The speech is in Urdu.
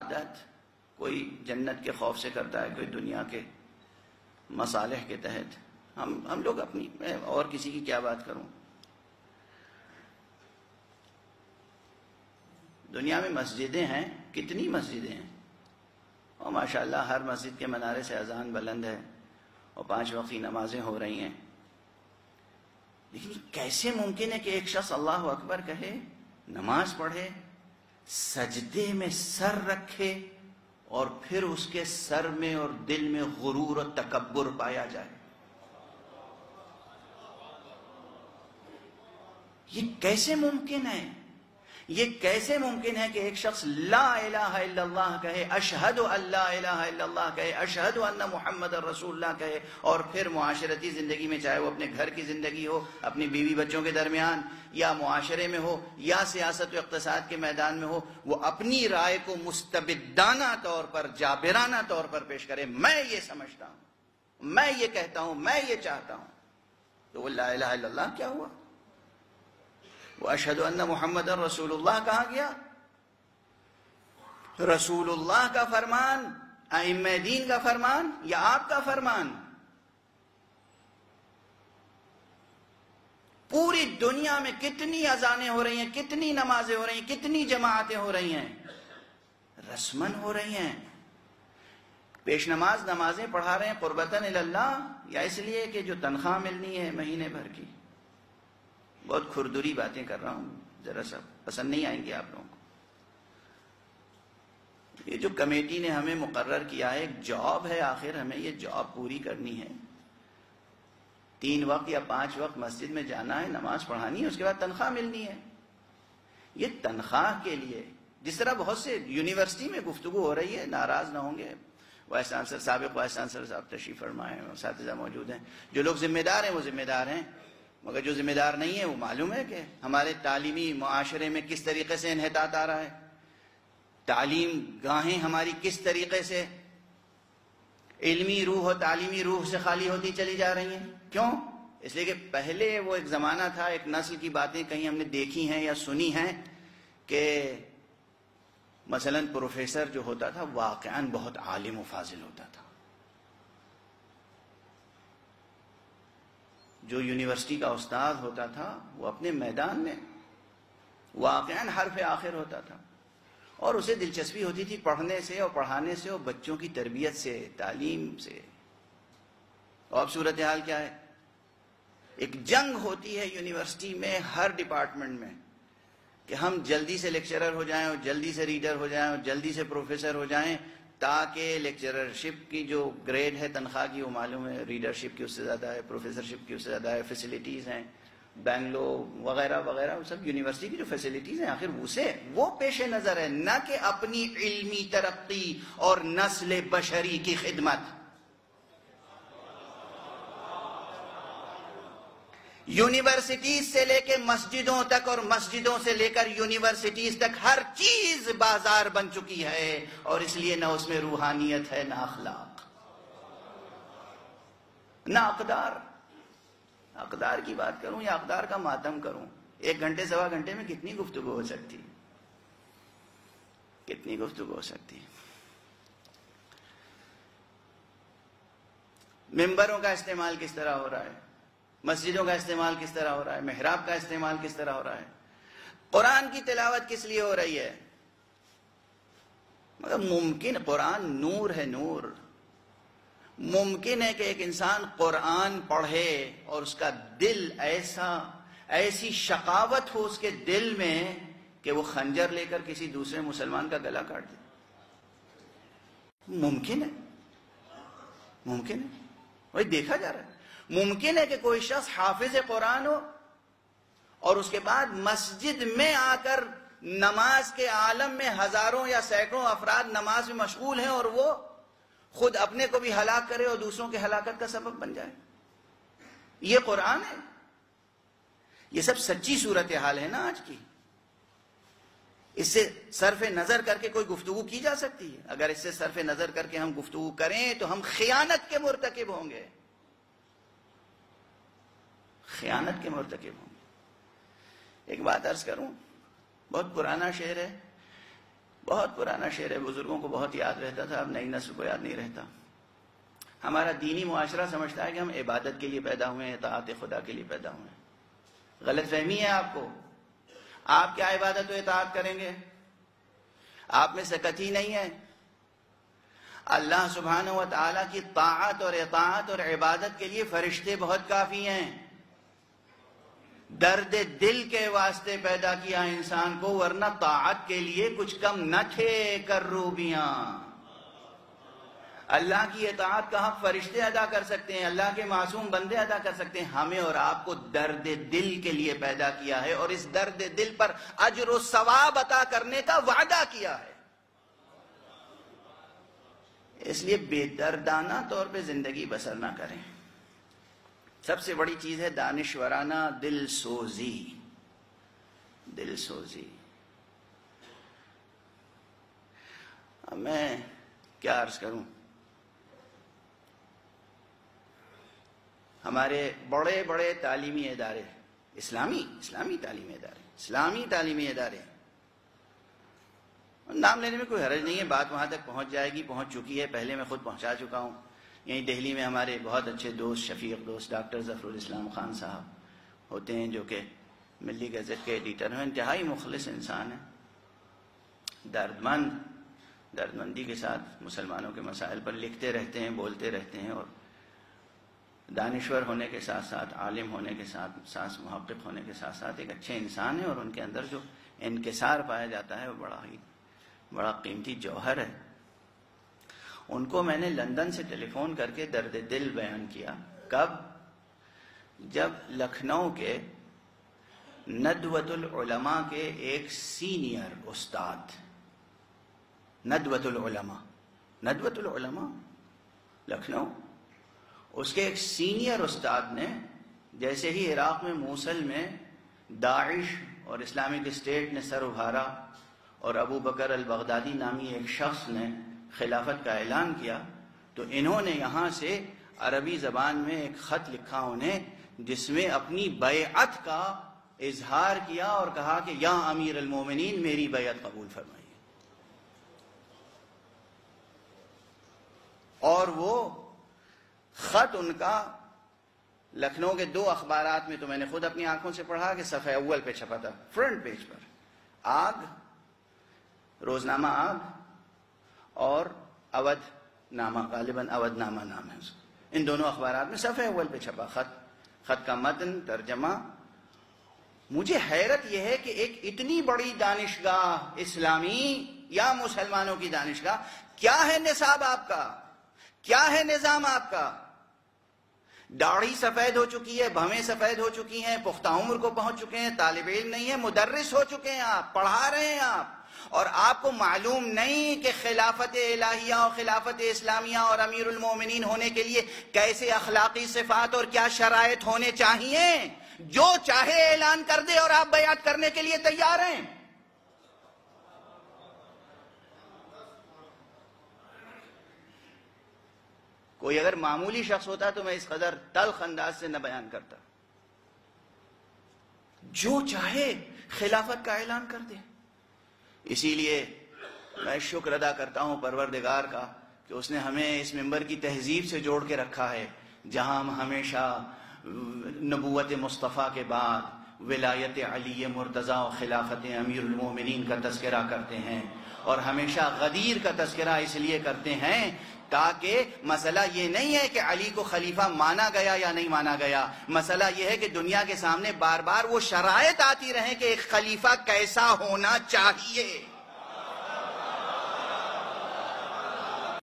عبادت کوئی جنت کے خوف سے کرتا ہے، کوئی دنیا کے مصالح کے تحت. ہم لوگ اپنی، میں اور کسی کی کیا بات کروں. دنیا میں مسجدیں ہیں، کتنی مسجدیں ہیں، اور ماشاءاللہ ہر مسجد کے منارے سے اذان بلند ہے اور 5 وقت کی نمازیں ہو رہی ہیں. لیکن کیسے ممکن ہے کہ ایک شخص اللہ اکبر کہے، نماز پڑھے، سجدے میں سر رکھے، اور پھر اس کے سر میں اور دل میں غرور اور تکبر پایا جائے؟ یہ کیسے ممکن ہے؟ یہ کیسے ممکن ہے کہ ایک شخص لا الہ الا اللہ کہے، اشہد ان لا الہ الا اللہ کہے، اشہد ان محمد رسول اللہ کہے، اور پھر معاشرتی زندگی میں، چاہے وہ اپنے گھر کی زندگی ہو، اپنی بیوی بچوں کے درمیان، یا معاشرے میں ہو، یا سیاست و اقتصاد کے میدان میں ہو، وہ اپنی رائے کو مستبدانہ طور پر، جابرانہ طور پر پیش کرے. میں یہ سمجھتا ہوں، میں یہ کہتا ہوں، میں یہ چاہتا ہوں. تو وہ لا الہ الا اللہ کیا ہوا؟ وہ اشہد ان محمد رسول اللہ کہاں گیا؟ رسول اللہ کا فرمان، ائمہ دین کا فرمان، یا آپ کا فرمان؟ پوری دنیا میں کتنی اذانیں ہو رہی ہیں، کتنی نمازیں ہو رہی ہیں، کتنی جماعتیں ہو رہی ہیں، رسمن ہو رہی ہیں. پیش نماز نمازیں پڑھا رہے ہیں قربتاً اللہ، یا اس لیے کہ جو تنخواہ ملنی ہے مہینے بھر کی؟ بہت کھردری باتیں کر رہا ہوں، ذرا سا پسند نہیں آئیں گے آپ لوگوں کو. یہ جو کمیٹی نے ہمیں مقرر کیا ہے، ایک جاب ہے، آخر ہمیں یہ جاب پوری کرنی ہے. 3 وقت یا 5 وقت مسجد میں جانا ہے، نماز پڑھانی ہے، اس کے بعد تنخواہ ملنی ہے. یہ تنخواہ کے لیے، جس طرح بہت سے یونیورسٹی میں گفتگو ہو رہی ہے، ناراض نہ ہوں گے وائس چانسلر، سابق وائس چانسلر صاحب تشریف فرمائے ہیں، اساتذہ موجود ہیں. جو لوگ ذمہ دار ہیں وہ ذمہ دار ہیں، مگر جو ذمہ دار نہیں ہے وہ معلوم ہے کہ ہمارے تعلیمی معاشرے میں کس طریقے سے انحطاط آ رہا ہے. تعلیم گاہیں ہماری کس طریقے سے علمی روح اور تعلیمی روح سے خالی ہوتی چلی جا رہی ہیں. کیوں؟ اس لیے کہ پہلے وہ ایک زمانہ تھا، ایک نسل کی باتیں کہیں ہم نے دیکھی ہیں یا سنی ہیں کہ مثلا پروفیسر جو ہوتا تھا واقعاً بہت عالم و فاضل ہوتا تھا. جو یونیورسٹی کا استاد ہوتا تھا وہ اپنے میدان میں واقعاً حرف آخر ہوتا تھا، اور اسے دلچسپی ہوتی تھی پڑھنے سے اور پڑھانے سے اور بچوں کی تربیت سے، تعلیم سے. اور اب صورتحال کیا ہے؟ ایک جنگ ہوتی ہے یونیورسٹی میں ہر ڈپارٹمنٹ میں کہ ہم جلدی سے لیکچرر ہو جائیں اور جلدی سے ریڈر ہو جائیں اور جلدی سے پروفیسر ہو جائیں، تاکہ لیکچررشپ کی جو گریڈ ہے تنخواہ کی وہ معلوم ہے، ریڈرشپ کی اس سے زیادہ ہے، پروفیسرشپ کی اس سے زیادہ ہے، فیسلٹیز ہیں، بنگلو وغیرہ وغیرہ، وہ سب یونیورسٹی کی جو فیسلٹیز ہیں، آخر وہ پیش نظر ہے، نہ کہ اپنی علمی ترقی اور نسل بشری کی خدمت. یونیورسٹیز سے لے کے مسجدوں تک اور مسجدوں سے لے کر یونیورسٹیز تک ہر چیز بازار بن چکی ہے، اور اس لیے نہ اس میں روحانیت ہے، نہ اخلاق، نہ اقدار. اقدار کی بات کروں یا اقدار کا ماتم کروں؟ 1 گھنٹے سوا گھنٹے میں کتنی گفتگو ہو سکتی، کتنی گفتگو ہو سکتی. ممبروں کا استعمال کس طرح ہو رہا ہے، مسجدوں کا استعمال کس طرح ہو رہا ہے، محراب کا استعمال کس طرح ہو رہا ہے، قرآن کی تلاوت کس لیے ہو رہی ہے. مگر ممکن، قرآن نور ہے، نور. ممکن ہے کہ ایک انسان قرآن پڑھے اور اس کا دل ایسی شقاوت ہو اس کے دل میں کہ وہ خنجر لے کر کسی دوسرے مسلمان کا گلا کاٹ دے. ممکن ہے، ممکن ہے، وہی دیکھا جا رہا ہے. ممکن ہے کہ کوئی شخص حافظ قرآن ہو اور اس کے بعد مسجد میں آ کر نماز کے عالم میں ہزاروں یا سینکڑوں افراد نماز میں مشغول ہیں اور وہ خود اپنے کو بھی ہلاک کرے اور دوسروں کے ہلاکت کا سبب بن جائے. یہ قرآن ہے. یہ سب سچی صورتحال ہے نا آج کی. اس سے صرف نظر کر کے کوئی گفتگو کی جا سکتی ہے. اگر اس سے صرف نظر کر کے ہم گفتگو کریں تو ہم خیانت کے مرتکب ہوں گے، خیانت کے مرتکب ہوں گے. ایک بات عرض کروں، بہت پرانا شعر ہے، بہت پرانا شعر ہے، بزرگوں کو بہت یاد رہتا تھا، اب نئی نسل کو یاد نہیں رہتا. ہمارا دینی معاشرہ سمجھتا ہے کہ ہم عبادت کے لیے پیدا ہوئے ہیں، اطاعت خدا کے لیے پیدا ہوئے ہیں. غلط فہمی ہے آپ کو. آپ کیا عبادت و اطاعت کریں گے؟ آپ میں سکت ہی نہیں ہے. اللہ سبحانہ و تعالیٰ کی طاعت اور اطاعت اور عبادت کے لیے فرشتے بہت کافی ہیں. درد دل کے واسطے پیدا کیا انسان کو، ورنہ طاعت کے لیے کچھ کم نہ تھے کروبیاں. اللہ کی اطاعت کا حق فرشتے ادا کر سکتے ہیں، اللہ کے معصوم بندے ادا کر سکتے ہیں. ہمیں اور آپ کو درد دل کے لیے پیدا کیا ہے اور اس درد دل پر اجر و ثواب عطا کرنے کا وعدہ کیا ہے. اس لیے بے دردانہ طور پہ زندگی بسر نہ کریں. سب سے بڑی چیز ہے دانشورانہ دل سوزی. دل سوزی. اب میں کیا عرض کروں، ہمارے بڑے بڑے تعلیمی ادارے، اسلامی تعلیمی ادارے، نام لینے میں کوئی حرج نہیں ہے، بات وہاں تک پہنچ جائے گی، پہنچ چکی ہے، پہلے میں خود پہنچا چکا ہوں. یہیں دہلی میں ہمارے بہت اچھے دوست، شفیق دوست ڈاکٹر ظفر الاسلام خان صاحب ہوتے ہیں، جو کہ ملی گزٹ کے ایڈیٹر ہیں. انتہائی مخلص انسان ہیں، دردمندی کے ساتھ مسلمانوں کے مسائل پر لکھتے رہتے ہیں، بولتے رہتے ہیں، اور دانشور ہونے کے ساتھ ساتھ، عالم ہونے کے ساتھ ساتھ، محقق ہونے کے ساتھ ساتھ ایک اچھے انسان ہیں. اور ان کے اندر جو انکسار پایا جاتا ہے وہ بڑا قیمتی جوہر ہے. ان کو میں نے لندن سے ٹیلی فون کر کے درد دل بیان کیا. کب؟ جب لکھنؤ کے ندوۃ العلماء کے ایک سینئر استاد، ندوۃ العلماء لکھنؤ، اس کے ایک سینئر استاد نے جیسے ہی عراق میں موصل میں داعش اور اسلامک اسٹیٹ نے سر ابھارا اور ابو بکر البغدادی نامی ایک شخص نے خلافت کا اعلان کیا، تو انہوں نے یہاں سے عربی زبان میں ایک خط لکھا انہیں، جس میں اپنی بیعت کا اظہار کیا اور کہا کہ یا امیر المومنین میری بیعت قبول فرمائیے. اور وہ خط ان کا لکھنؤ کے 2 اخبارات میں، تو میں نے خود اپنی آنکھوں سے پڑھا کہ صفحہ اول پہ چھپا تھا، فرنٹ پیج پر. آگ، روزنامہ آگ، اور اودھ نامہ، غالباً اودھ نامہ نام ہے اس کا. ان دونوں اخبارات میں صفحہ اول پہ چھپا خط کا متن، ترجمہ. مجھے حیرت یہ ہے کہ ایک اتنی بڑی دانشگاہ اسلامی یا مسلمانوں کی دانشگاہ، کیا ہے نصاب آپ کا، کیا ہے نظام آپ کا؟ داڑھی سفید ہو چکی ہے، بھویں سفید ہو چکی ہیں، پختہ عمر کو پہنچ چکے ہیں، طالب علم نہیں ہے، مدرس ہو چکے ہیں آپ، پڑھا رہے ہیں آپ، اور آپ کو معلوم نہیں کہ خلافت الہیہ اور خلافت اسلامیہ اور امیر المومنین ہونے کے لیے کیسے اخلاقی صفات اور کیا شرائط ہونے چاہیے؟ جو چاہے اعلان کر دے اور آپ بیعت کرنے کے لیے تیار ہیں. کوئی اگر معمولی شخص ہوتا تو میں اس قدر تلخ انداز سے نہ بیان کرتا. جو چاہے خلافت کا اعلان کر دے. اسی لیے میں شکر ادا کرتا ہوں پروردگار کا کہ اس نے ہمیں اس ممبر کی تہذیب سے جوڑ کے رکھا ہے، جہاں ہم ہمیشہ نبوت مصطفیٰ کے بعد ولایت علی مرتضیٰ و خلافت امیر المومنین کا تذکرہ کرتے ہیں، اور ہمیشہ غدیر کا تذکرہ اس لیے کرتے ہیں تاکہ مسئلہ یہ نہیں ہے کہ علی کو خلیفہ مانا گیا یا نہیں مانا گیا، مسئلہ یہ ہے کہ دنیا کے سامنے بار بار وہ شرائط آتی رہیں کہ ایک خلیفہ کیسا ہونا چاہیے.